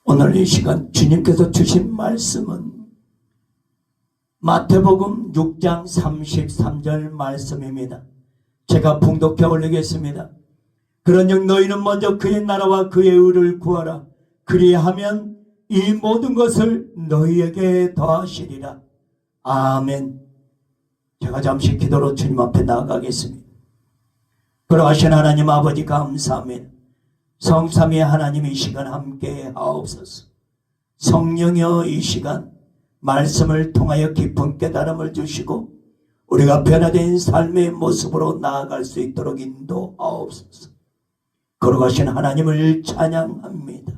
오늘 이 시간 주님께서 주신 말씀은 마태복음 6장 33절 말씀입니다. 제가 봉독해 올리겠습니다. 그런즉 너희는 먼저 그의 나라와 그의 의를 구하라. 그리하면 이 모든 것을 너희에게 더하시리라. 아멘. 제가 잠시 기도로 주님 앞에 나아가겠습니다. 그러하신 하나님 아버지 감사합니다. 성삼위 하나님 이 시간 함께 하옵소서. 성령여 이 시간 말씀을 통하여 깊은 깨달음을 주시고 우리가 변화된 삶의 모습으로 나아갈 수 있도록 인도하옵소서. 거룩하신 하나님을 찬양합니다.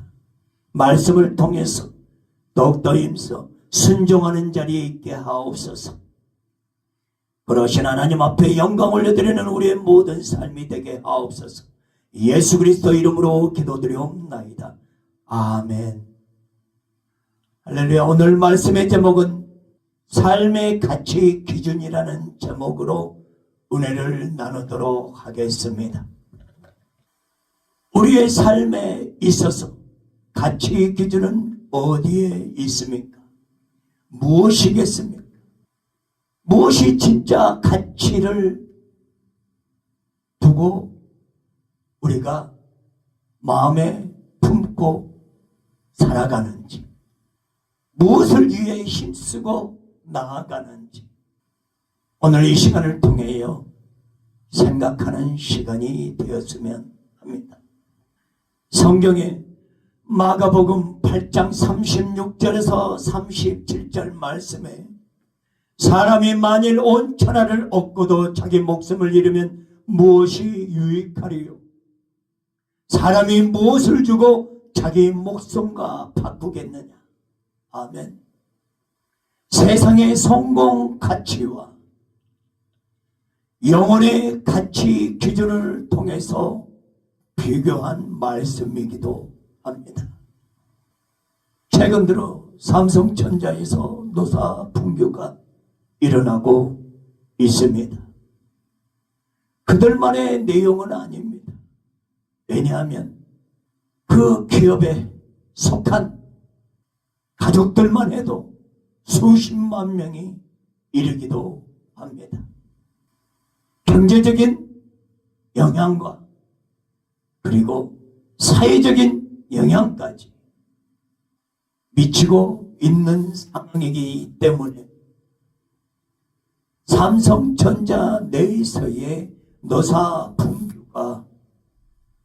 말씀을 통해서 더욱더 힘써 순종하는 자리에 있게 하옵소서. 거룩하신 하나님 앞에 영광 올려드리는 우리의 모든 삶이 되게 하옵소서. 예수 그리스도 이름으로 기도드리옵나이다. 아멘. 할렐루야. 오늘 말씀의 제목은 삶의 가치 기준이라는 제목으로 은혜를 나누도록 하겠습니다. 우리의 삶에 있어서 가치 기준은 어디에 있습니까? 무엇이겠습니까? 무엇이 진짜 가치를 두고 우리가 마음에 품고 살아가는지, 무엇을 위해 힘쓰고 나아가는지, 오늘 이 시간을 통해요 생각하는 시간이 되었으면 합니다. 성경에 마가복음 8장 36절에서 37절 말씀에 사람이 만일 온 천하를 얻고도 자기 목숨을 잃으면 무엇이 유익하리요? 사람이 무엇을 주고 자기 목숨과 바꾸겠느냐? 아멘. 세상의 성공 가치와 영혼의 가치 기준을 통해서 비교한 말씀이기도 합니다. 최근 들어 삼성전자에서 노사 분규가 일어나고 있습니다. 그들만의 내용은 아닙니다. 왜냐하면 그 기업에 속한 가족들만 해도 수십만 명이 이르기도 합니다. 경제적인 영향과 그리고 사회적인 영향까지 미치고 있는 상황이기 때문에 삼성전자 내에서의 노사 분규가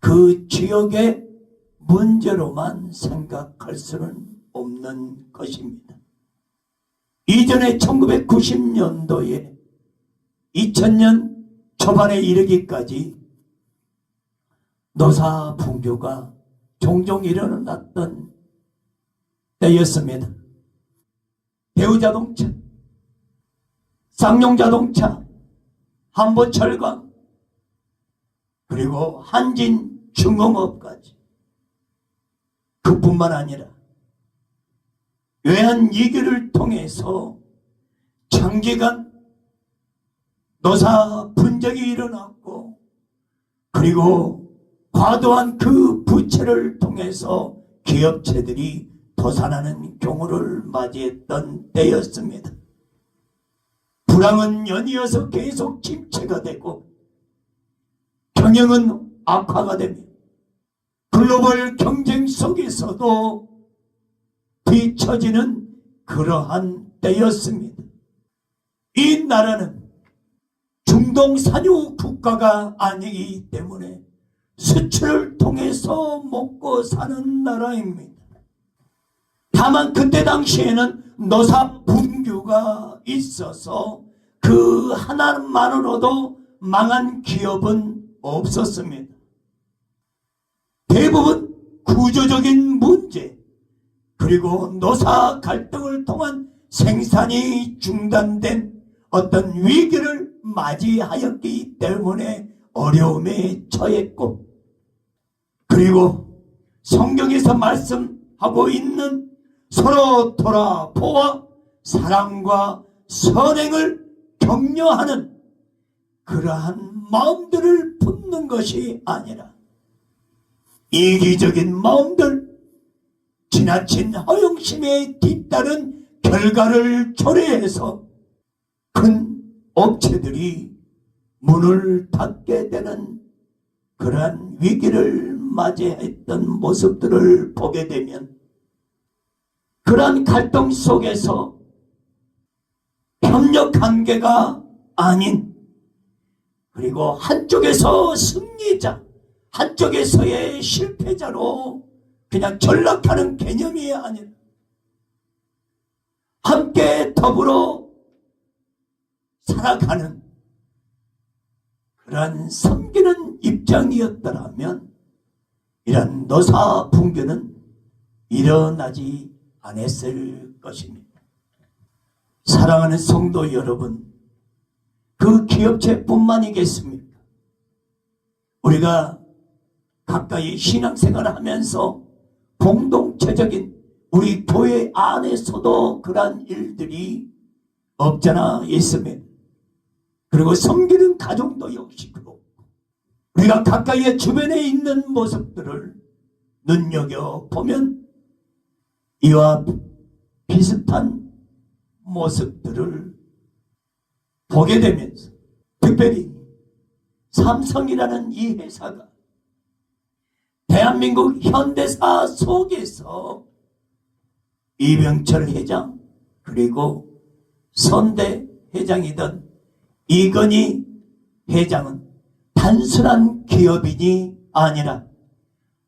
그 지역의 문제로만 생각할 수는 없는 것입니다. 이전에 1990년도에 2000년 초반에 이르기까지 노사 분규가 종종 일어났던 때였습니다. 대우자동차, 쌍용자동차, 한보철강, 그리고 한진중공업까지. 그뿐만 아니라 외환위기를 통해서 장기간 노사 분쟁이 일어났고 그리고 과도한 그 부채를 통해서 기업체들이 도산하는 경우를 맞이했던 때였습니다. 불황은 연이어서 계속 침체가 되고 경영은 악화가 되며 글로벌 경쟁 속에서도 뒤처지는 그러한 때였습니다. 이 나라는 중동 산유 국가가 아니기 때문에 수출을 통해서 먹고 사는 나라입니다. 다만 그때 당시에는 노사 분규가 있어서 그 하나만으로도 망한 기업은 없었습니다. 대부분 구조적인 문제 그리고 노사 갈등을 통한 생산이 중단된 어떤 위기를 맞이하였기 때문에 어려움에 처했고 그리고 성경에서 말씀하고 있는 서로 돌아보아 사랑과 선행을 격려하는 그러한 마음들을 품는 것이 아니라 이기적인 마음들, 지나친 허영심에 뒤따른 결과를 초래해서 큰 업체들이 문을 닫게 되는 그러한 위기를 맞이했던 모습들을 보게 되면 그러한 갈등 속에서 협력 관계가 아닌, 그리고 한쪽에서 승리자, 한쪽에서의 실패자로 그냥 전락하는 개념이 아니라 함께 더불어 살아가는 그러한 섬기는 입장이었더라면 이런 노사 분규는 일어나지 않았을 것입니다. 사랑하는 성도 여러분, 그 기업체뿐만이겠습니까? 우리가 가까이 신앙생활을 하면서 공동체적인 우리 교회 안에서도 그러한 일들이 없잖아 있습니다. 그리고 섬기는 가정도 역시 그렇고, 우리가 가까이 주변에 있는 모습들을 눈여겨보면 이와 비슷한 모습들을 보게 되면서, 특별히 삼성이라는 이 회사가 대한민국 현대사 속에서 이병철 회장 그리고 선대 회장이던 이건희 회장은 단순한 기업인이 아니라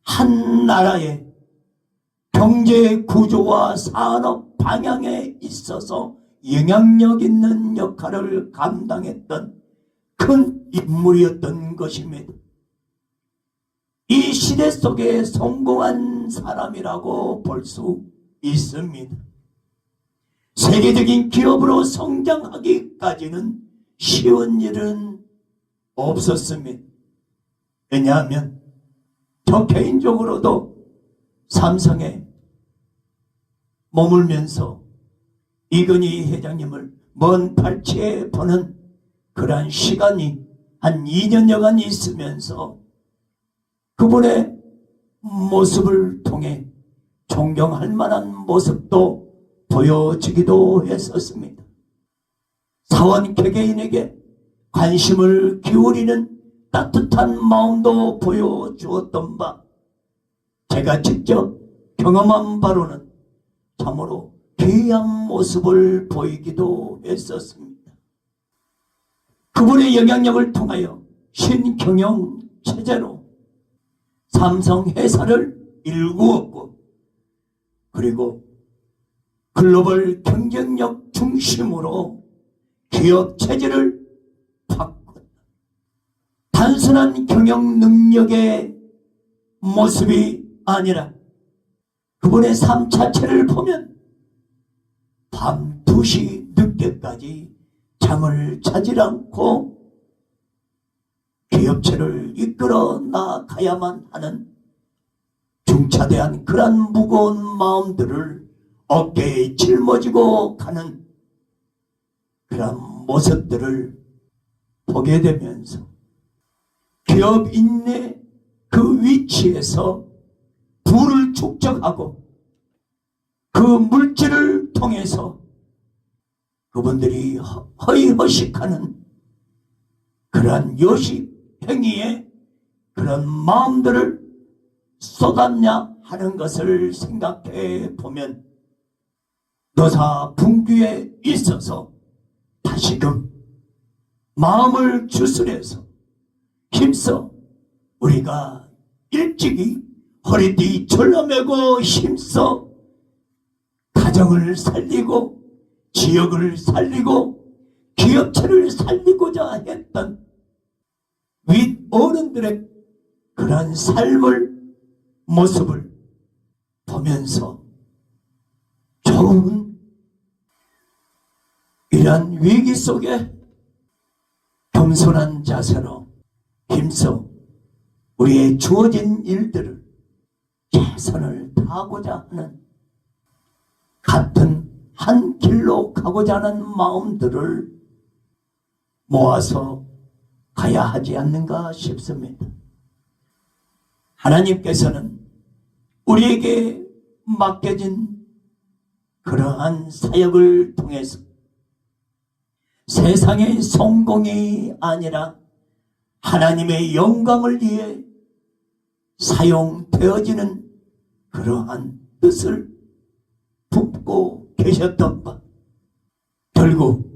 한 나라의 경제 구조와 산업 방향에 있어서 영향력 있는 역할을 감당했던 큰 인물이었던 것입니다. 이 시대 속에 성공한 사람이라고 볼 수 있습니다. 세계적인 기업으로 성장하기까지는 쉬운 일은 없었습니다. 왜냐하면 저 개인적으로도 삼성에 머물면서 이건희 회장님을 먼 발치에 보는 그러한 시간이 한 2년여간 있으면서 그분의 모습을 통해 존경할 만한 모습도 보여지기도 했었습니다. 사원 개개인에게 관심을 기울이는 따뜻한 마음도 보여주었던 바, 제가 직접 경험한 바로는 참으로 귀한 모습을 보이기도 했었습니다. 그분의 영향력을 통하여 신경영 체제로 삼성 회사를 일구었고, 그리고 글로벌 경쟁력 중심으로 기업 체제를 바꿨다. 단순한 경영 능력의 모습이 아니라 그분의 삶 자체를 보면 밤 2시 늦게까지 잠을 자질 않고 기업체를 이끌어 나가야만 하는 중차대한 그런 무거운 마음들을 어깨에 짊어지고 가는 그런 모습들을 보게 되면서 기업인의 그 위치에서 부를 축적하고 그 물질을 통해서 그분들이 허위허식하는 그러한 요식 행위에 그런 마음들을 쏟았냐 하는 것을 생각해 보면 노사 분규에 있어서 다시금 마음을 추스려서 힘써 우리가 일찍이 허리띠 졸라매고 힘써 가정을 살리고 지역을 살리고 기업체를 살리고자 했던 윗 어른들의 그런 삶을 모습을 보면서 좋은 이러한 위기 속에 겸손한 자세로 힘써 우리의 주어진 일들을 최선을 다하고자 하는, 같은 한 길로 가고자 하는 마음들을 모아서 가야 하지 않는가 싶습니다. 하나님께서는 우리에게 맡겨진 그러한 사역을 통해서 세상의 성공이 아니라 하나님의 영광을 위해 사용되어지는 그러한 뜻을 품고 계셨던 것, 결국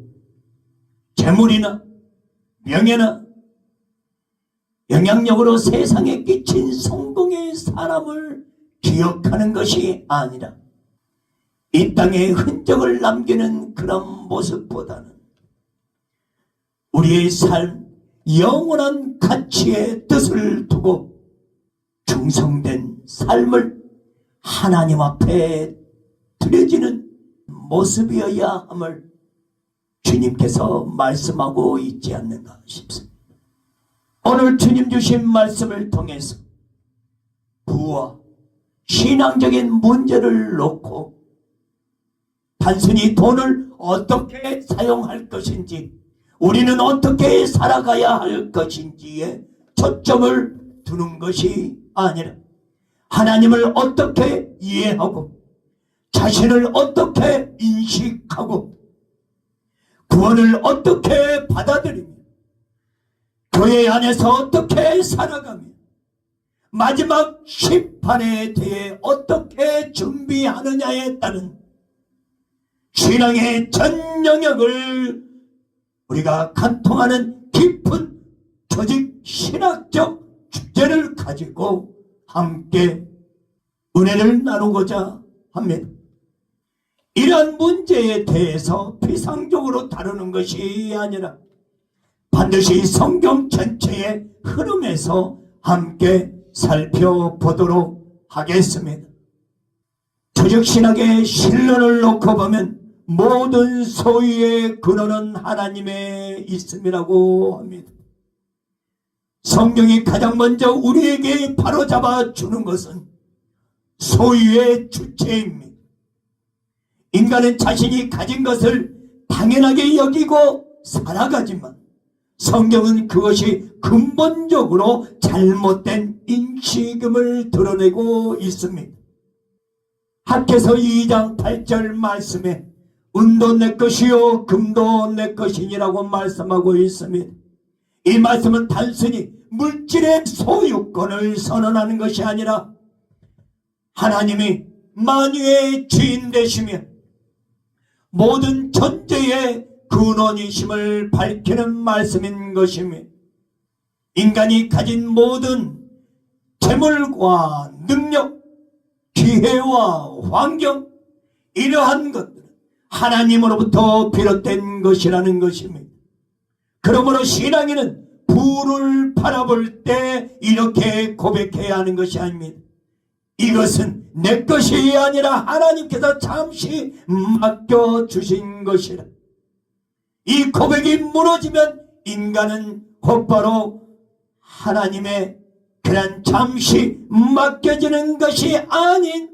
재물이나 명예나 영향력으로 세상에 끼친 성공의 사람을 기억하는 것이 아니라 이 땅에 흔적을 남기는 그런 모습보다는 우리의 삶, 영원한 가치의 뜻을 두고 충성된 삶을 하나님 앞에 드려지는 모습이어야 함을 주님께서 말씀하고 있지 않는가 싶습니다. 오늘 주님 주신 말씀을 통해서 부와 신앙적인 문제를 놓고 단순히 돈을 어떻게 사용할 것인지, 우리는 어떻게 살아가야 할 것인지에 초점을 두는 것이 아니라 하나님을 어떻게 이해하고 자신을 어떻게 인식하고 구원을 어떻게 받아들이며 교회 안에서 어떻게 살아가며 마지막 심판에 대해 어떻게 준비하느냐에 따른 신앙의 전 영역을 우리가 간통하는 깊은 조직 신학적 주제를 가지고 함께 은혜를 나누고자 합니다. 이러한 문제에 대해서 피상적으로 다루는 것이 아니라 반드시 성경 전체의 흐름에서 함께 살펴보도록 하겠습니다. 조직신학의 신론을 놓고 보면 모든 소유의 근원은 하나님에 있음이라고 합니다. 성경이 가장 먼저 우리에게 바로잡아 주는 것은 소유의 주체입니다. 인간은 자신이 가진 것을 당연하게 여기고 살아가지만 성경은 그것이 근본적으로 잘못된 인식임을 드러내고 있습니다. 학개서 2장 8절 말씀에 은도 내 것이요 금도 내 것이니라고 말씀하고 있습니다. 이 말씀은 단순히 물질의 소유권을 선언하는 것이 아니라 하나님이 만유의 주인 되시며 모든 존재의 근원이심을 밝히는 말씀인 것이며 인간이 가진 모든 재물과 능력, 기회와 환경, 이러한 것들은 하나님으로부터 비롯된 것이라는 것입니다. 그러므로 신앙인은 부를 바라볼 때 이렇게 고백해야 하는 것이 아닙니다. 이것은 내 것이 아니라 하나님께서 잠시 맡겨주신 것이라. 이 고백이 무너지면 인간은 곧바로 하나님의 그런 잠시 맡겨지는 것이 아닌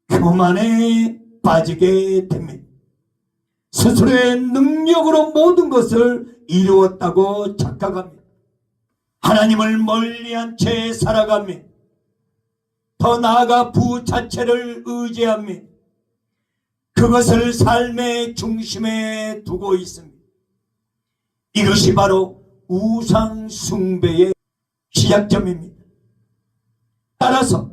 교만에 빠지게 됩니다. 스스로의 능력으로 모든 것을 이루었다고 착각합니다. 하나님을 멀리한 채 살아가며 더 나아가 부 자체를 의지하며 그것을 삶의 중심에 두고 있습니다. 이것이 바로 우상 숭배의 시작점입니다. 따라서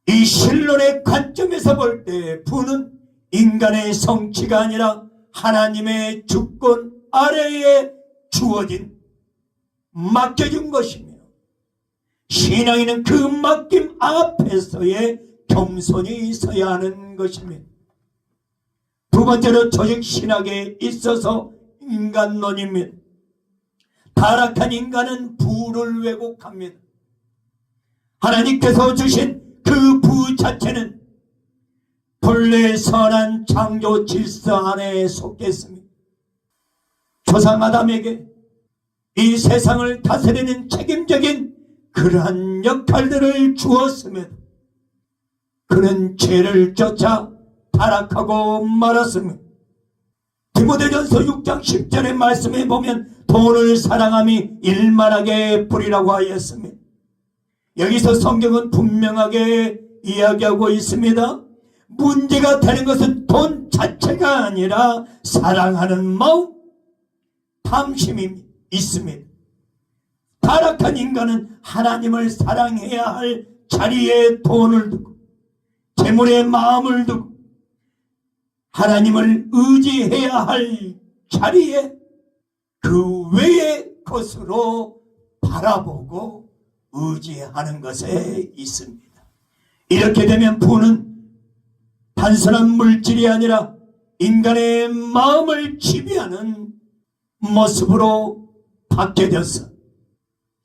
이 신론의 관점에서 볼 때 부는 인간의 성취가 아니라 하나님의 주권 아래에 주어진 맡겨진 것이며 신앙인은 그 맡김 앞에서의 겸손히 서야 하는 것입니다. 두 번째로 조직신학에 있어서 인간론입니다. 타락한 인간은 부를 왜곡합니다. 하나님께서 주신 그 부 자체는 본래 선한 창조 질서 안에 속했습니다. 조상 아담에게 이 세상을 다스리는 책임적인 그러한 역할들을 주었으면 그는 죄를 쫓아 타락하고 말았습니다. 디모데전서 6장 10절의 말씀에 보면 돈을 사랑함이 일만하게 뿌리라고 하였습니다. 여기서 성경은 분명하게 이야기하고 있습니다. 문제가 되는 것은 돈 자체가 아니라 사랑하는 마음, 탐심이 있습니다. 타락한 인간은 하나님을 사랑해야 할 자리에 돈을 두고 재물에 마음을 두고 하나님을 의지해야 할 자리에 그 외의 것으로 바라보고 의지하는 것에 있습니다. 이렇게 되면 부는 단순한 물질이 아니라 인간의 마음을 지배하는 모습으로 바뀌어져서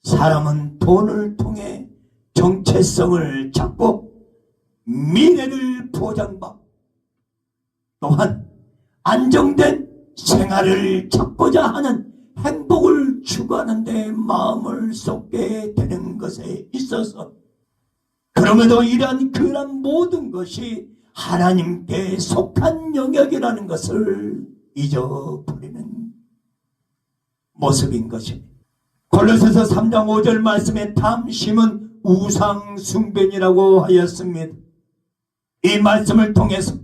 사람은 돈을 통해 정체성을 찾고 미래를 보장받고 또한 안정된 생활을 찾고자 하는 행복을 추구하는 데 마음을 쏟게 되는 것에 있어서 그럼에도 이러한 그런 모든 것이 하나님께 속한 영역이라는 것을 잊어버리는 모습인 것입니다. 골로새서 3장 5절 말씀에 탐심은 우상 숭배니라고 하였습니다. 이 말씀을 통해서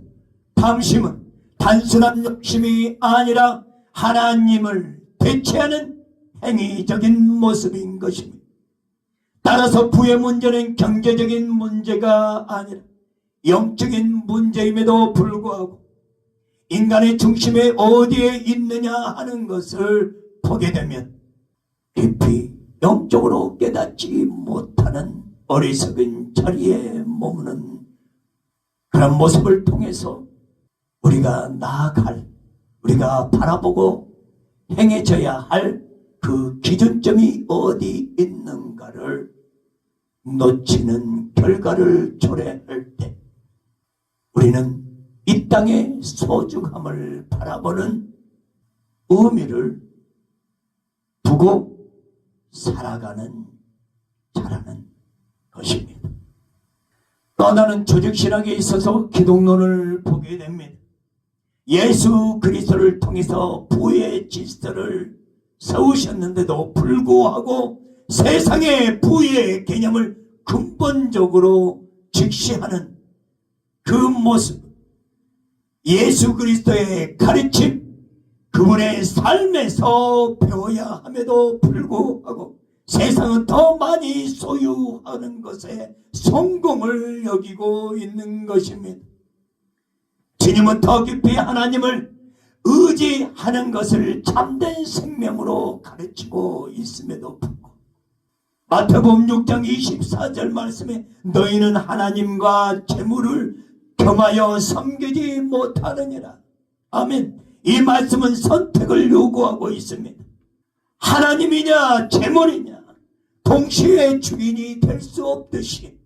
탐심은 단순한 욕심이 아니라 하나님을 대체하는 행위적인 모습인 것입니다. 따라서 부의 문제는 경제적인 문제가 아니라 영적인 문제임에도 불구하고 인간의 중심에 어디에 있느냐 하는 것을 보게 되면 깊이 영적으로 깨닫지 못하는 어리석은 자리에 머무는 그런 모습을 통해서 우리가 나아갈, 우리가 바라보고 행해져야 할 그 기준점이 어디 있는가를 놓치는 결과를 초래할 때 우리는 이 땅의 소중함을 바라보는 의미를 두고 살아가는 자라는 것입니다. 또 하나는 조직신학에 있어서 기독론을 보게 됩니다. 예수 그리스도를 통해서 부의 질서를 세우셨는데도 불구하고 세상의 부의 개념을 근본적으로 직시하는 그 모습, 예수 그리스도의 가르침, 그분의 삶에서 배워야 함에도 불구하고 세상은 더 많이 소유하는 것에 성공을 여기고 있는 것입니다. 주님은 더 깊이 하나님을 의지하는 것을 참된 생명으로 가르치고 있음에도 불구하고 마태복음 6장 24절 말씀에 너희는 하나님과 재물을 겸하여 섬기지 못하느니라. 아멘. 이 말씀은 선택을 요구하고 있습니다. 하나님이냐 재물이냐 동시에 주인이 될 수 없듯이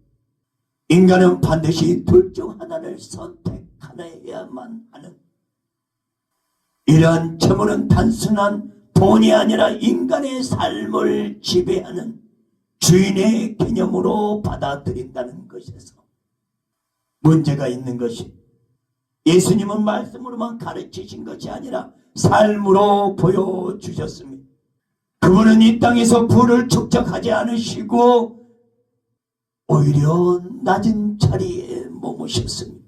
인간은 반드시 둘 중 하나를 선택하여야만 하는, 이러한 재물은 단순한 돈이 아니라 인간의 삶을 지배하는 주인의 개념으로 받아들인다는 것에서 문제가 있는 것이, 예수님은 말씀으로만 가르치신 것이 아니라 삶으로 보여주셨습니다. 그분은 이 땅에서 부를 축적하지 않으시고 오히려 낮은 자리에 머무셨습니다.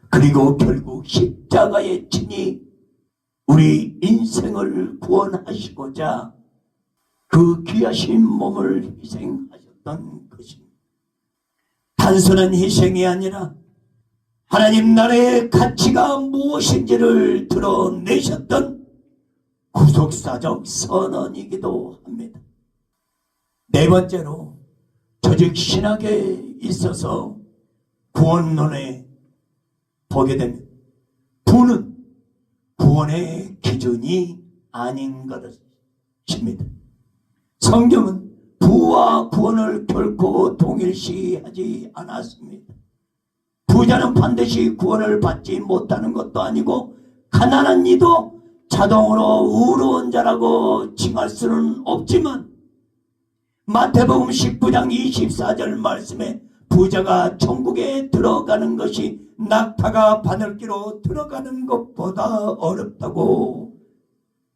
그리고 결국 십자가에 친히 우리 인생을 구원하시고자 그 귀하신 몸을 희생하셨던 것입니다. 단순한 희생이 아니라 하나님 나라의 가치가 무엇인지를 드러내셨던 구속사적 선언이기도 합니다. 네 번째로 조직신학에 있어서 구원론에 보게 됩니다. 부는 구원의 기준이 아닌 것입니다. 성경은 부와 구원을 결코 동일시하지 않았습니다. 부자는 반드시 구원을 받지 못하는 것도 아니고 가난한 이도 자동으로 의로운 자라고 칭할 수는 없지만 마태복음 19장 24절 말씀에 부자가 천국에 들어가는 것이 낙타가 바늘기로 들어가는 것보다 어렵다고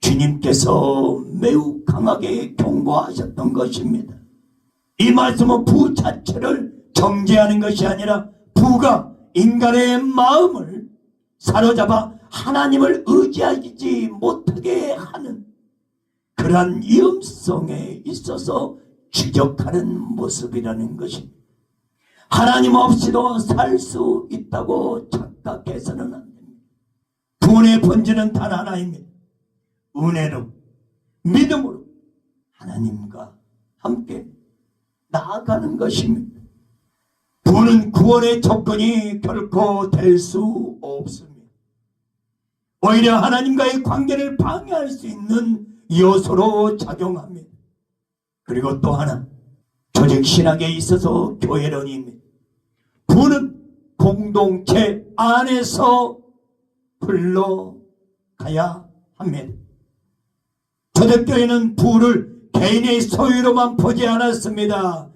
주님께서 매우 강하게 경고하셨던 것입니다. 이 말씀은 부 자체를 정죄하는 것이 아니라 부가 인간의 마음을 사로잡아 하나님을 의지하지 못하게 하는 그러한 위험성에 있어서 추적하는 모습이라는 것입니다. 하나님 없이도 살 수 있다고 착각해서는 안 됩니다. 구원의 본질은 단 하나입니다. 은혜로, 믿음으로 하나님과 함께 나아가는 것입니다. 부는 구원의 조건이 결코 될 수 없습니다. 오히려 하나님과의 관계를 방해할 수 있는 요소로 작용합니다. 그리고 또 하나, 조직신학에 있어서 교회론입니다. 부는 공동체 안에서 흘러가야 합니다. 초대교회는 부를 개인의 소유로만 보지 않았습니다.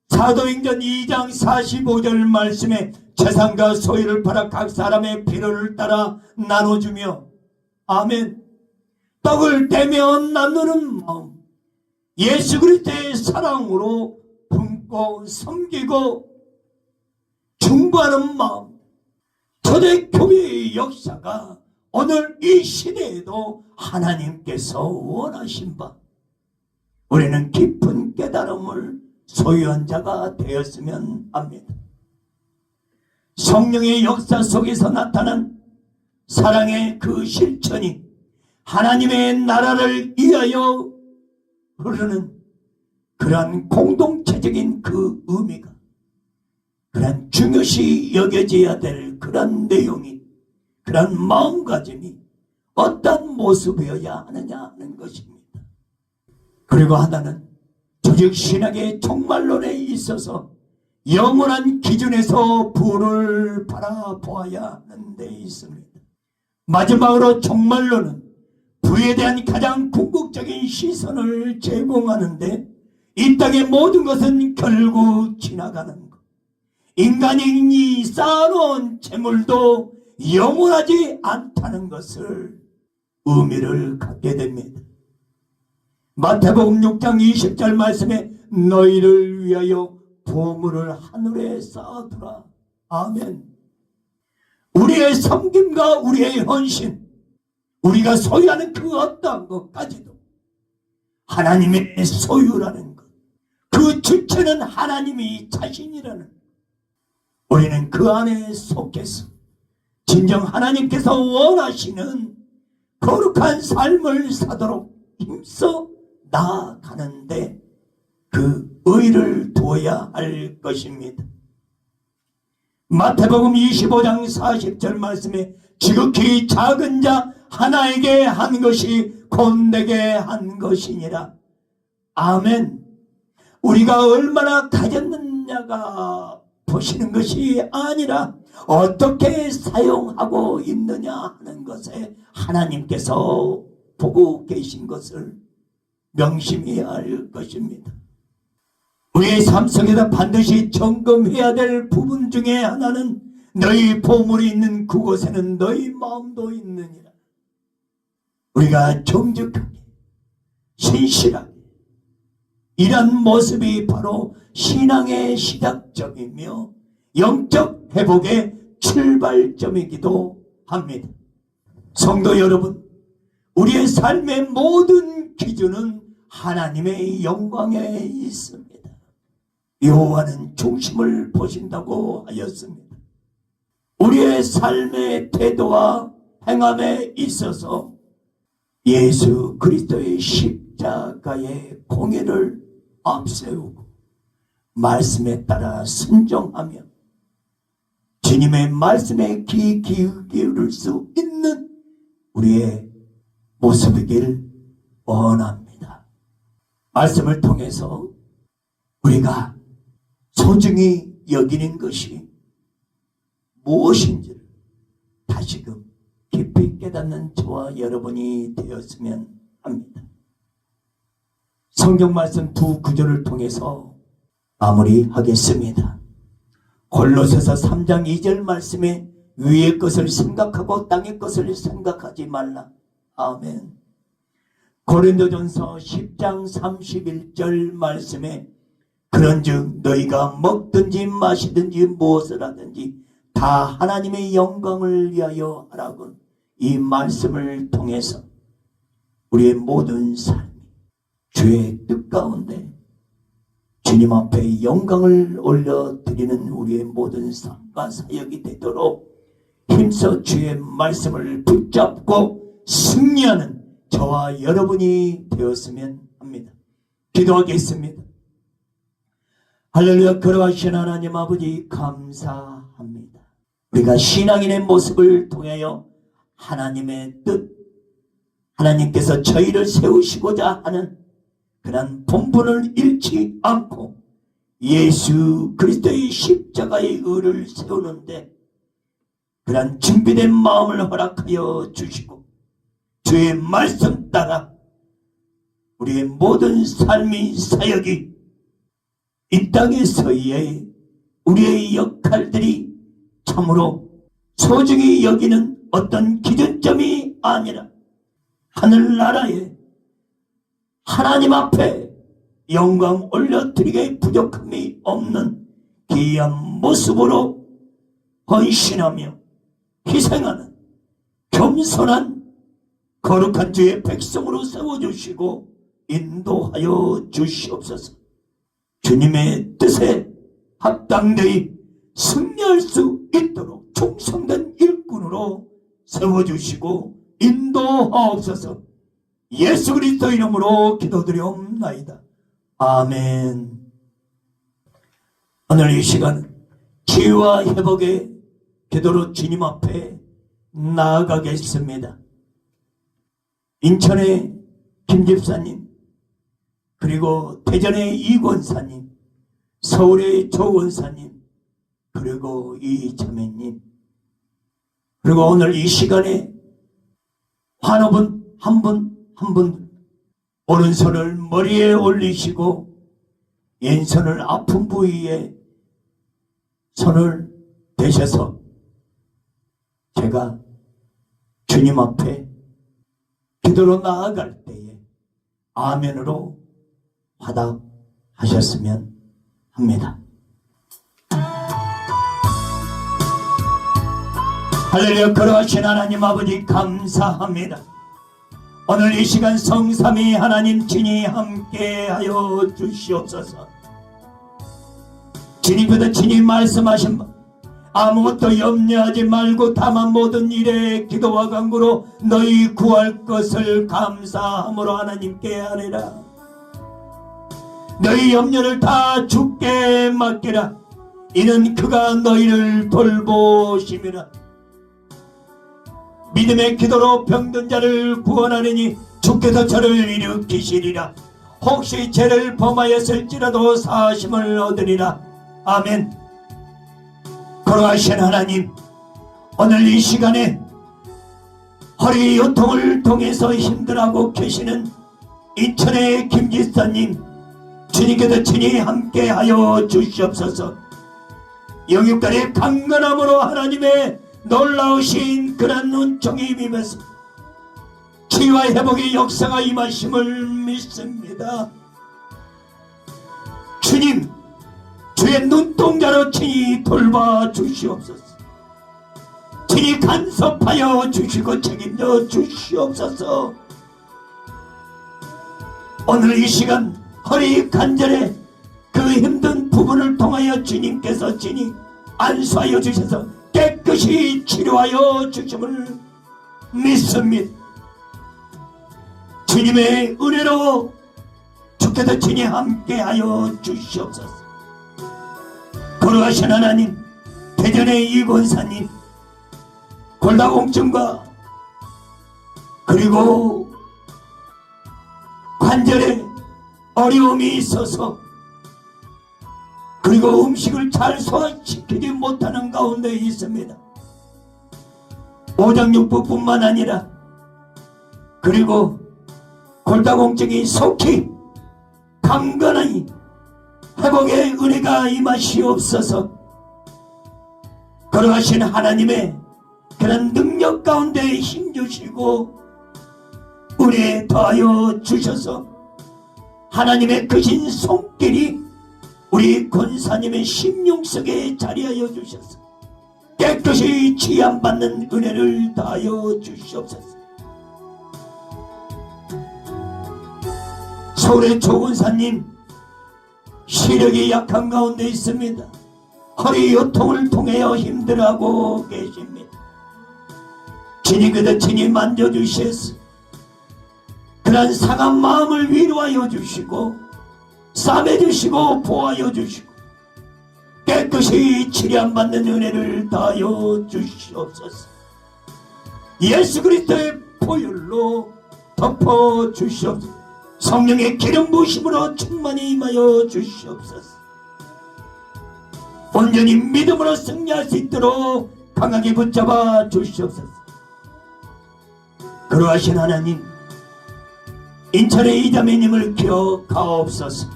사도행전 2장 45절 말씀에 재산과 소유를 팔아 각 사람의 필요를 따라 나눠주며 아멘 떡을 떼며 나누는 마음, 예수 그리스도의 사랑으로 품고 섬기고 중보하는 마음, 초대교회의 역사가 오늘 이 시대에도 하나님께서 원하신 바 우리는 깊은 깨달음을 소유한 자가 되었으면 합니다. 성령의 역사 속에서 나타난 사랑의 그 실천이 하나님의 나라를 위하여 흐르는 그러한 공동체적인 그 의미가, 그러한 중요시 여겨져야 될 그러한 내용이, 그러한 마음가짐이 어떤 모습이어야 하느냐 하는 것입니다. 그리고 하나는 조직신학의 종말론에 있어서 영원한 기준에서 부를 바라보아야 하는 데 있습니다. 마지막으로 종말론은 부에 대한 가장 궁극적인 시선을 제공하는데 이 땅의 모든 것은 결국 지나가는 것, 인간이 쌓아놓은 재물도 영원하지 않다는 것을 의미를 갖게 됩니다. 마태복음 6장 20절 말씀에 너희를 위하여 보물을 하늘에 쌓아두라. 아멘. 우리의 섬김과 우리의 헌신, 우리가 소유하는 그 어떤 것까지도 하나님의 소유라는 것, 그 주체는 하나님이 자신이라는 것, 우리는 그 안에 속해서 진정 하나님께서 원하시는 거룩한 삶을 사도록 힘써 나아가는데 그 의를 두어야 할 것입니다. 마태복음 25장 40절 말씀에 지극히 작은 자 하나에게 한 것이 곧 내게 한 것이니라. 아멘. 우리가 얼마나 가졌느냐가 보시는 것이 아니라 어떻게 사용하고 있느냐 하는 것에 하나님께서 보고 계신 것을 명심해야 할 것입니다. 우리의 삶 속에서 반드시 점검해야 될 부분 중에 하나는 너희 보물이 있는 그곳에는 너희 마음도 있느니라. 우리가 정직하게 신실하게 이런 모습이 바로 신앙의 시작점이며 영적 회복의 출발점이기도 합니다. 성도 여러분, 우리의 삶의 모든 기준은 하나님의 영광에 있습니다. 여호와는 중심을 보신다고 하였습니다. 우리의 삶의 태도와 행함에 있어서 예수 그리스도의 십자가의 공의를 앞세우고 말씀에 따라 순종하며 주님의 말씀에 귀 기울일 수 있는 우리의 모습이길 원합니다. 말씀을 통해서 우리가 소중히 여기는 것이 무엇인지를 다시금 깊이 깨닫는 저와 여러분이 되었으면 합니다. 성경 말씀 두 구절을 통해서 마무리하겠습니다. 골로새서 3장 2절 말씀에 위의 것을 생각하고 땅의 것을 생각하지 말라. 아멘. 고린도전서 10장 31절 말씀에 그런즉 너희가 먹든지 마시든지 무엇을 하든지 다 하나님의 영광을 위하여 하라고 이 말씀을 통해서 우리의 모든 삶이 주의 뜻 가운데 주님 앞에 영광을 올려드리는 우리의 모든 삶과 사역이 되도록 힘써 주의 말씀을 붙잡고 승리하는 저와 여러분이 되었으면 합니다. 기도하겠습니다. 할렐루야. 걸어가신 하나님 아버지 감사합니다. 우리가 신앙인의 모습을 통하여 하나님의 뜻, 하나님께서 저희를 세우시고자 하는 그런 본분을 잃지 않고 예수 그리스도의 십자가의 의를 세우는데 그런 준비된 마음을 허락하여 주시고 주의 말씀 따라 우리의 모든 삶의 사역이 이 땅에서의 우리의 역할들이 참으로 소중히 여기는 어떤 기준점이 아니라 하늘나라에 하나님 앞에 영광 올려드리기에 부족함이 없는 귀한 모습으로 헌신하며 희생하는 겸손한 거룩한 주의 백성으로 세워주시고 인도하여 주시옵소서. 주님의 뜻에 합당되이 승리할 수 있도록 충성된 일꾼으로 세워주시고 인도하옵소서. 예수 그리스도 이름으로 기도드리옵나이다. 아멘. 오늘 이 시간 치유와 회복의 기도로 주님 앞에 나아가겠습니다. 인천의 김집사님, 그리고 대전의 이권사님, 서울의 조원사님, 그리고 이자매님, 그리고 오늘 이 시간에 환호분 한 분 오른손을 머리에 올리시고 왼손을 아픈 부위에 손을 대셔서 제가 주님 앞에 기도로 나아갈 때에 아멘으로 화답하셨으면 합니다. 할렐루야. 걸어가신 하나님 아버지 감사합니다. 오늘 이 시간 성삼위 하나님 친히 함께하여 주시옵소서. 주님께서 친히 말씀하신 바 아무것도 염려하지 말고 다만 모든 일에 기도와 간구로 너희 구할 것을 감사함으로 하나님께 하리라. 너희 염려를 다 주께 맡기라. 이는 그가 너희를 돌보심이라. 믿음의 기도로 병든 자를 구원하느니 주께서 저를 일으키시리라. 혹시 죄를 범하였을지라도 사심을 얻으리라. 아멘. 걸어가신 하나님, 오늘 이 시간에 허리 요통을 통해서 힘들어하고 계시는 인천의 김지사님, 주님께서 친히 함께하여 주시옵소서. 영육간의 강건함으로 하나님의 놀라우신 그런 눈총이 임하면서 치유와 회복의 역사가 임하심을 믿습니다. 주님, 주의 눈동자로 친히 돌봐 주시옵소서. 친히 간섭하여 주시고 책임져 주시옵소서. 오늘 이 시간 허리 관절의 그 힘든 부분을 통하여 주님께서 친히 안수하여 주셔서 깨끗이 치료하여 주심을 믿습니다. 주님의 은혜로 주께서 친히 함께하여 주시옵소서. 걸어가신 하나님, 대전의 이권사님, 골다공증과 그리고 관절에 어려움이 있어서 그리고 음식을 잘 소화시키지 못하는 가운데 있습니다. 오장육부뿐만 아니라 그리고 골다공증이 속히 강건하니 회복의 은혜가 임하시옵소서. 걸어가신 하나님의 그런 능력 가운데 힘주시고 은혜 더하여 주셔서 하나님의 크신 손길이 우리 권사님의 심령 속에 자리하여 주셔서 깨끗이 취함받는 은혜를 다하여 주시옵소서. 서울의 조근사님 시력이 약한 가운데 있습니다. 허리 요통을 통하여 힘들어하고 계십니다. 진이 그대 친히 만져주셔서 그런 상한 마음을 위로하여 주시고 싸매주시고 보호하여 주시고 깨끗이 치료받는 은혜를 다하여 주시옵소서. 예수 그리스도의 보혈로 덮어 주시옵소서. 성령의 기름 부으심으로 충만히 임하여 주시옵소서. 온전히 믿음으로 승리할 수 있도록 강하게 붙잡아 주시옵소서. 그러하신 하나님, 인천의 이자매님을 기억하옵소서.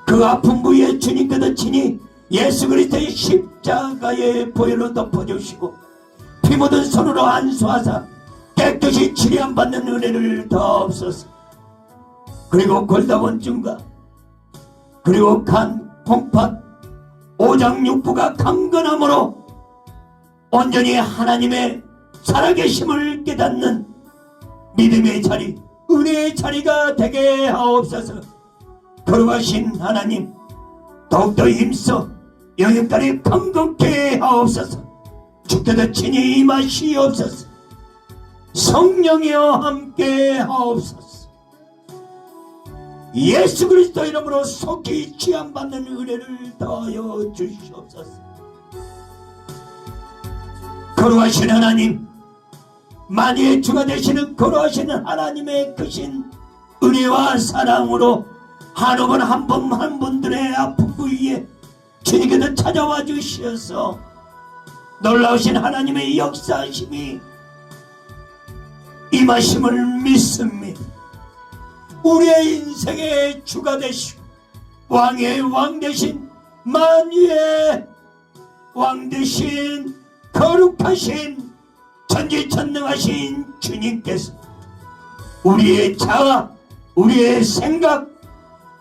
그 아픈 부위에 주님께서 친히 예수 그리스도의 십자가의 보혈로 덮어주시고 피 묻은 손으로 안수하사 깨끗이 치료받는 은혜를 더옵소서. 그리고 골다공증과 그리고 간, 콩팥, 오장육부가 강건함으로 온전히 하나님의 살아계심을 깨닫는 믿음의 자리, 은혜의 자리가 되게 하옵소서. 거룩하신 하나님, 더욱더 힘써 영역까지 강건케 하옵소서. 주께서 친히 임하시옵소서. 성령이여 함께 하옵소서. 예수 그리스도 이름으로 속히 취함받는 은혜를 더하여 주시옵소서. 거룩하신 하나님, 만유의 주가 되시는 거룩하신 하나님의 크신 은혜와 사랑으로 한분 한 분 한 분들의 아픈 부위에 주님께서 찾아와 주시어서 놀라우신 하나님의 역사하심이 임하심을 믿습니다. 우리의 인생의 주가 되시고 왕의 왕 되신 만유의 왕 되신 거룩하신 전지전능하신 주님께서 우리의 자아, 우리의 생각,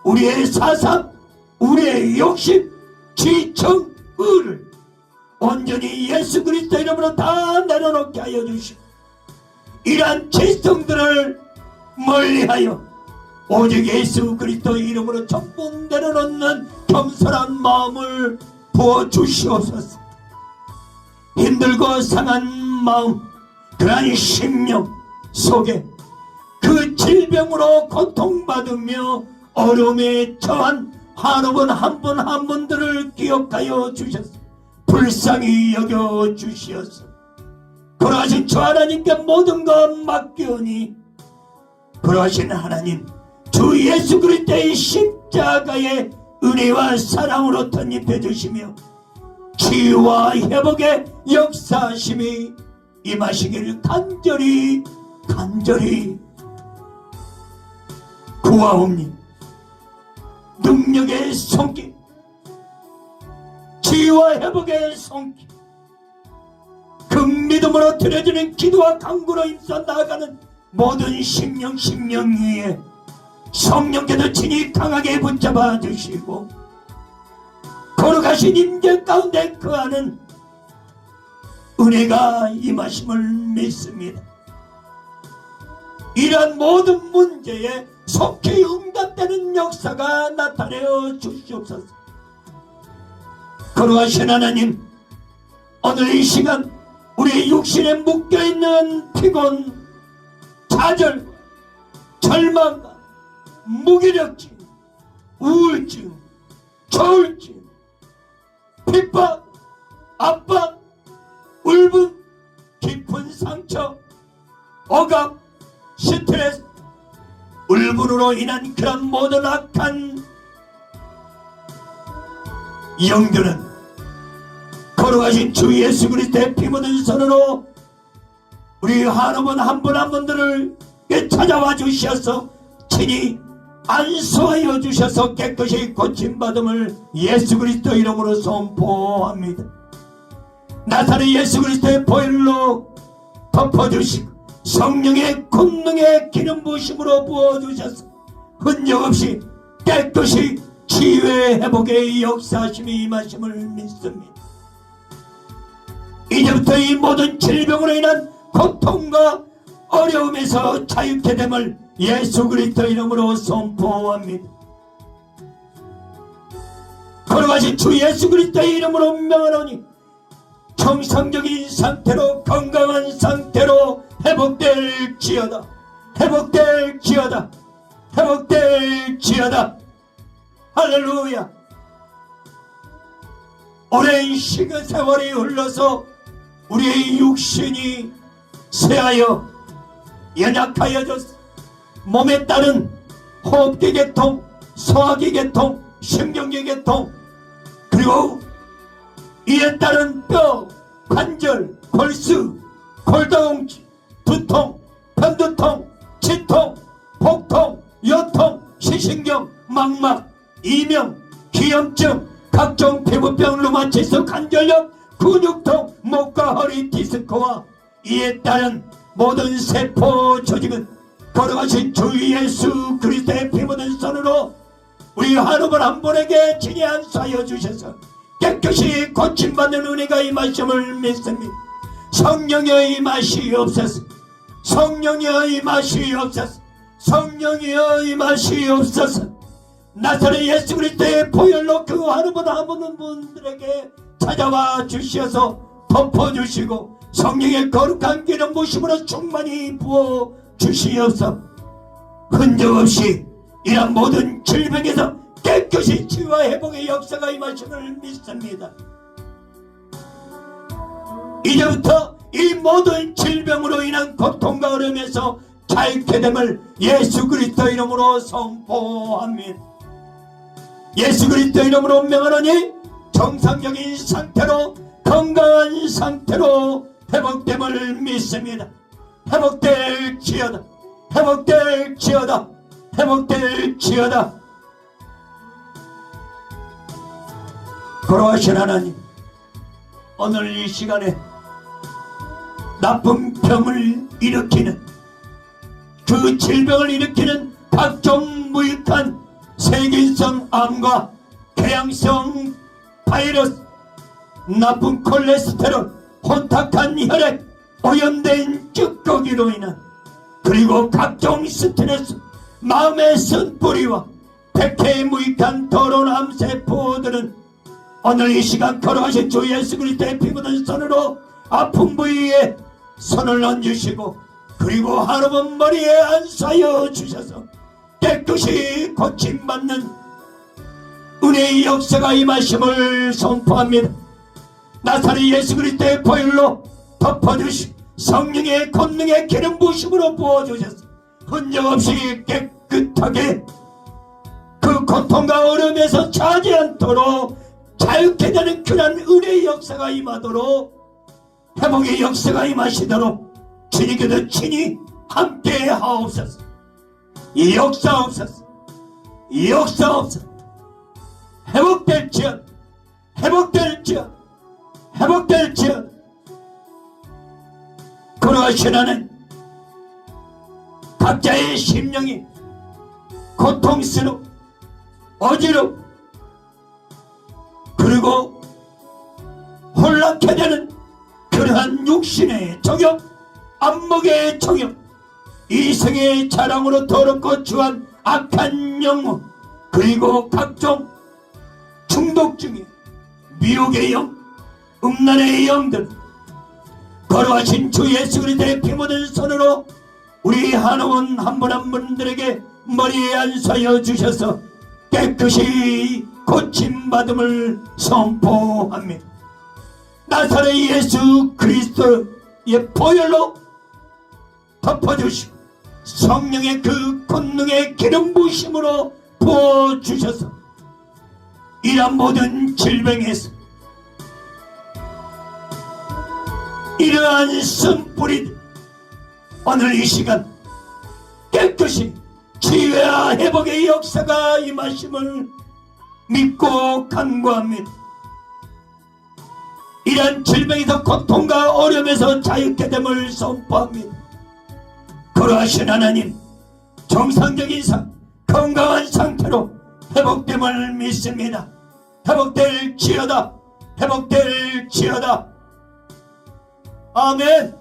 우리의 사상, 우리의 욕심, 지청, 의를 온전히 예수 그리스도 이름으로 다 내려놓게 하여 주시고 이러한 지성들을 멀리하여 오직 예수 그리스도 이름으로 전부 내려놓는 겸손한 마음을 부어주시옵소서. 힘들고 상한 마음, 그러한 심령 속에 그 질병으로 고통받으며 어려움에 처한 한분 한 분 한 분들을 기억하여 주셔서 불쌍히 여겨 주시어서 그러하신 주 하나님께 모든 것 맡기오니 그러하신 하나님 주 예수 그리스도의 십자가의 은혜와 사랑으로 덧입혀 주시며 치유와 회복의 역사심이 임하시기를 간절히 구하옵니. 능력의 손길, 치유와 회복의 손길, 그 믿음으로 드려지는 기도와 간구로 힘써 나아가는 모든 심령 위에 성령께서 친히 강하게 붙잡아 주시고 거룩하신 임재 가운데 거하는 은혜가 임하심을 믿습니다. 이러한 모든 문제에 속히 응답되는 역사가 나타내어 주시옵소서. 거룩하신 하나님, 오늘 이 시간 우리 육신에 묶여있는 피곤, 좌절, 절망감, 무기력증, 우울증, 조울증, 핍박, 압박, 울분, 깊은 상처, 억압, 스트레스, 울분으로 인한 그런 모든 악한 영들은 거룩하신 주 예수 그리스도의 피 묻은 손으로 우리 한분 한 분 한 분들을 찾아와 주셔서 친히 안수하여 주셔서 깨끗이 고침받음을 예수 그리스도 이름으로 선포합니다. 나사렛 예수 그리스도의 보혈로 덮어주시고 성령의 권능의 기름 부으심으로 부어주셔서 흔적없이 깨끗이 치유의 회복의 역사심이 임하심을 믿습니다. 이제부터 이 모든 질병으로 인한 고통과 어려움에서 자유케 됨을 예수 그리스도 이름으로 선포합니다. 걸어가신 주 예수 그리스도의 이름으로 명하노니 정상적인 상태로 건강한 상태로 회복될지어다. 회복될지어다. 회복될지어다. 할렐루야. 오랜 시간 세월이 흘러서 우리의 육신이 쇠하여 연약하여졌어. 몸에 따른 호흡기 계통, 소화기 계통, 신경계 계통, 그리고 이에 따른 뼈, 관절, 골수, 골다공증, 두통, 편두통, 치통, 복통, 요통, 시신경, 망막, 이명, 기염증, 각종 피부병, 루마티스, 관절염, 근육통, 목과 허리 디스크와 이에 따른 모든 세포 조직은 걸어가신 주 예수 그리스도의 피 묻은 손으로 우리 하루만 한 분에게 진히 안수하여 주셔서 깨끗이 고침받는 은혜가 임하심을 믿습니다. 성령의 임하시옵소서. 성령의 임하시옵소서. 성령의 임하시옵소서. 나사렛 예수 그리스도의 보혈로 그 하루보다 한 분들에게 찾아와 주시어서 덮어주시고 성령의 거룩한 기름 부심으로 충만히 부어 주시어서 흔적 없이 이런 모든 질병에서 깨끗이 치유와 회복의 역사가 임하심을 믿습니다. 이제부터 이 모든 질병으로 인한 고통과 어려움에서 자유케 됨을 예수 그리스도 이름으로 선포합니다. 예수 그리스도 이름으로 명하노니 정상적인 상태로 건강한 상태로 회복됨을 믿습니다. 회복될지어다. 회복될지어다. 회복될지어다. 걸어가신 하나님, 오늘 이 시간에 나쁜 병을 일으키는 그 질병을 일으키는 각종 무익한 세균성 암과 궤양성 바이러스, 나쁜 콜레스테롤, 혼탁한 혈액, 오염된 찌꺼기로 인한 그리고 각종 스트레스, 마음의 쓴뿌리와 백해의 무익한 더러운 암세포들은 오늘 이 시간 걸어가신 주 예수 그리스도의 피 묻은 손으로 아픈 부위에 손을 얹으시고 그리고 하루분 머리에 안수하여 주셔서 깨끗이 고침받는 은혜의 역사가 임하심을 선포합니다. 나사렛 예수 그리스도의 보혈로 덮어주시 성령의 권능의 기름 부심으로 부어주셔서 흔적 없이 깨끗하게 그 고통과 어려움에서 차지 않도록 자유케 되는 그런 은혜의 역사가 임하도록 회복의 역사가 임하시도록 주님께서 친히 함께 하옵소서. 이 역사 없어서 이 역사 없어 회복될지언 회복될지언 회복될지언. 걸어가신 하는 각자의 심령이 고통스럽고 어지럽고 그리고 혼란케 되는 그러한 육신의 정욕, 안목의 정욕, 이성의 자랑으로 더럽고 추한 악한 영혼, 그리고 각종 중독증의 미혹의 영, 음란의 영들 걸어가신 주 예수 그리스도의 피 묻은 손으로 우리 한원 한 분 한 분들에게 머리에 안수하여 주셔서 깨끗이 고침받음을 선포합니다. 나사렛 예수 그리스도의 보혈로 덮어주시고 성령의 그 권능의 기름 부심으로 부어주셔서 이런 모든 질병에서 이러한 쓴뿌리들 오늘 이 시간 깨끗이 치유와 회복의 역사가 임하심을 믿고 간구합니다. 이러한 질병에서 고통과 어려움에서 자유케 됨을 선포합니다. 그러하신 하나님, 정상적인 건강한 상태로 회복됨을 믿습니다. 회복될지어다. 회복될지어다. 아멘.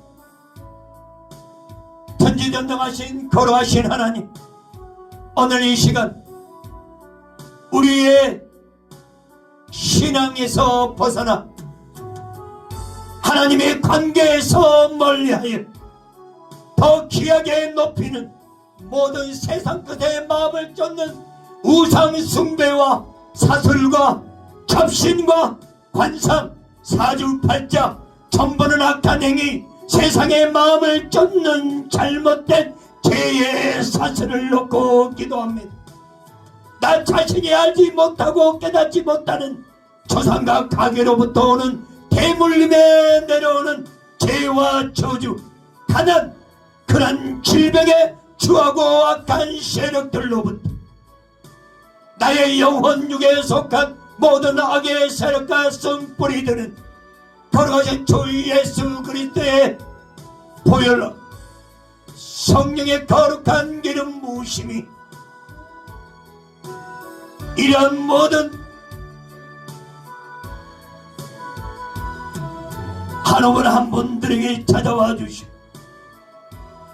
전지전능하신 거룩하신 하나님, 오늘 이 시간 우리의 신앙에서 벗어나 하나님의 관계에서 멀리하여 더 귀하게 높이는 모든 세상 끝에 마음을 쫓는 우상 숭배와 사슬과 잡신과 관상, 사주팔자, 전부는 악한 행위, 세상의 마음을 쫓는 잘못된 죄의 사슬을 놓고 기도합니다. 나 자신이 알지 못하고 깨닫지 못하는 조상과 가계로부터 오는 대물림에 내려오는 죄와 저주, 가난, 그런 질병에 주하고 악한 세력들로부터 나의 영혼 육에 속한 모든 악의 세력과 성뿌리들은 거룩하신 주 예수 그리스도의 보혈로 성령의 거룩한 기름 부으심이 이런 모든 한옥을 한 분들에게 찾아와 주시고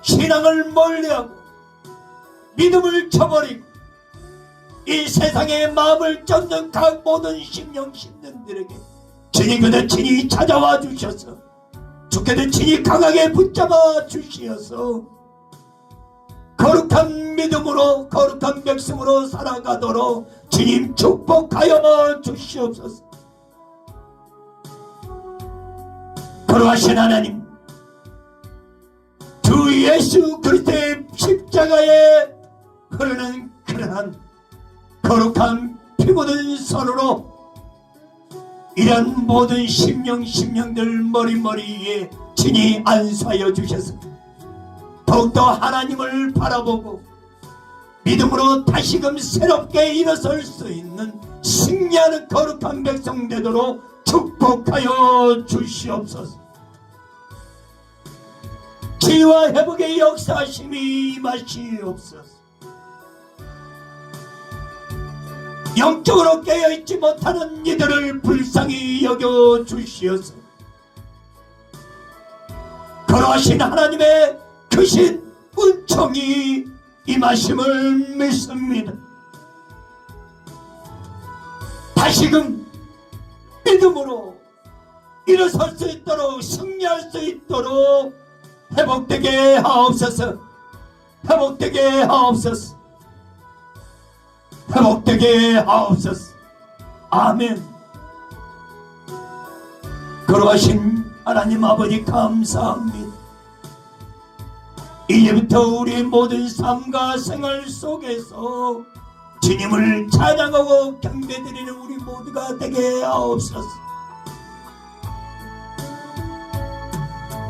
신앙을 멀리하고 믿음을 저버리고 이 세상의 마음을 쫓는 각 모든 심령 신령들에게 주님 그대 친히 찾아와 주셔서 주께서 친히 강하게 붙잡아 주시어서 거룩한 믿음으로 거룩한 백성으로 살아가도록 주님 축복하여 주시옵소서. 거룩하신 하나님, 주 예수 그리스도의 십자가에 흐르는 그러한 거룩한 피 묻은 손으로 이런 모든 심령들 머리머리에 친히 안수하여 주셔서 더욱더 하나님을 바라보고 믿음으로 다시금 새롭게 일어설 수 있는 승리하는 거룩한 백성 되도록 축복하여 주시옵소서. 치유와 회복의 역사심이 임하시옵소서. 영적으로 깨어있지 못하는 이들을 불쌍히 여겨 주시어서 거룩하신 하나님의 크신 은총이 임하심을 믿습니다. 다시금 믿음으로 일어설 수 있도록 승리할 수 있도록 회복되게 하옵소서. 회복되게 하옵소서. 회복되게 하옵소서. 아멘. 거룩하신 하나님 아버지 감사합니다. 이제부터 우리 모든 삶과 생활 속에서 주님을 찬양하고 경배드리는 우리 모두가 되게 하옵소서.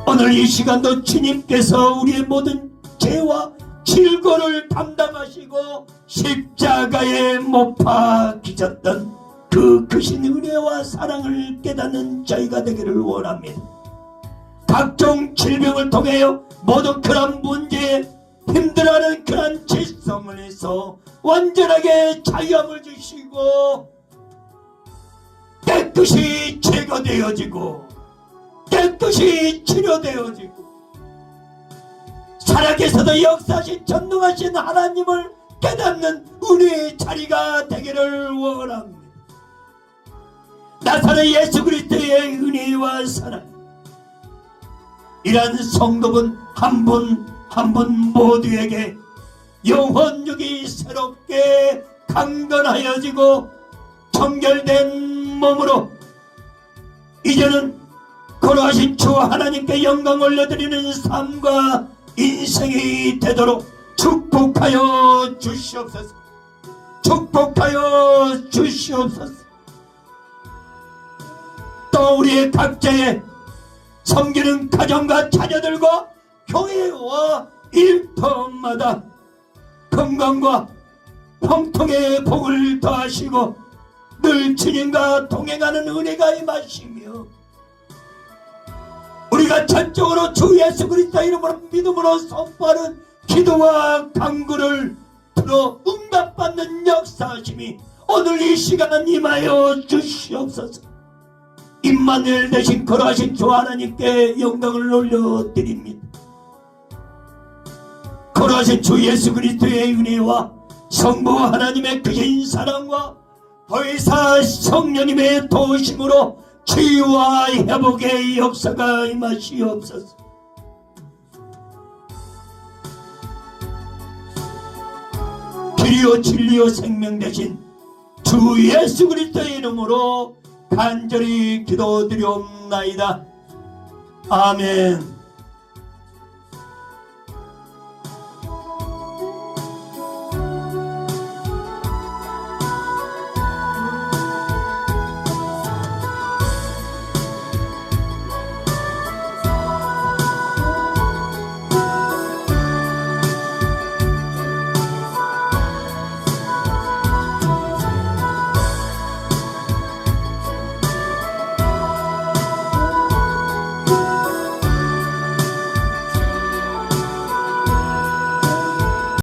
오늘 이 시간도 주님께서 우리의 모든 죄와 질고를 담당하시고 십자가에 못 박히셨던 그 크신 은혜와 사랑을 깨닫는 저희가 되기를 원합니다. 각종 질병을 통하여 모든 그런 문제에 힘들어하는 그런 질성에서 완전하게 자유함을 주시고 깨끗이 제거되어지고 깨끗이 치료되어지고 살아계셔도 역사하신 전능하신 하나님을 깨닫는 우리의 자리가 되기를 원합니다. 나사렛 예수 그리스도의 은혜와 사랑, 이러한 성도분 한 분 한 분 모두에게 영혼육이 새롭게 강건하여지고 정결된 몸으로 이제는 거룩하신 주 하나님께 영광 올려드리는 삶과 인생이 되도록 축복하여 주시옵소서. 축복하여 주시옵소서. 또 우리의 각자의 섬기는 가정과 자녀들과 교회와 일터마다 건강과 형통의 복을 더하시고 늘 주님과 동행하는 은혜가 임하시며 우리가 전적으로 주 예수 그리스도 이름으로 믿음으로 선포하는 기도와 간구를 들어 응답받는 역사하심이 오늘 이 시간 임하여 주시옵소서. 임마누엘 되신 거룩하신 주 하나님께 영광을 올려드립니다. 거룩하신 주 예수 그리스도의 은혜와 성부 하나님의 크신 사랑과 보혜사 성령님의 도우심으로 치유와 회복의 역사가 임하시옵소서. 길이요 진리요 생명 되신 주 예수 그리스도의 이름으로 간절히 기도드리옵나이다. 아멘.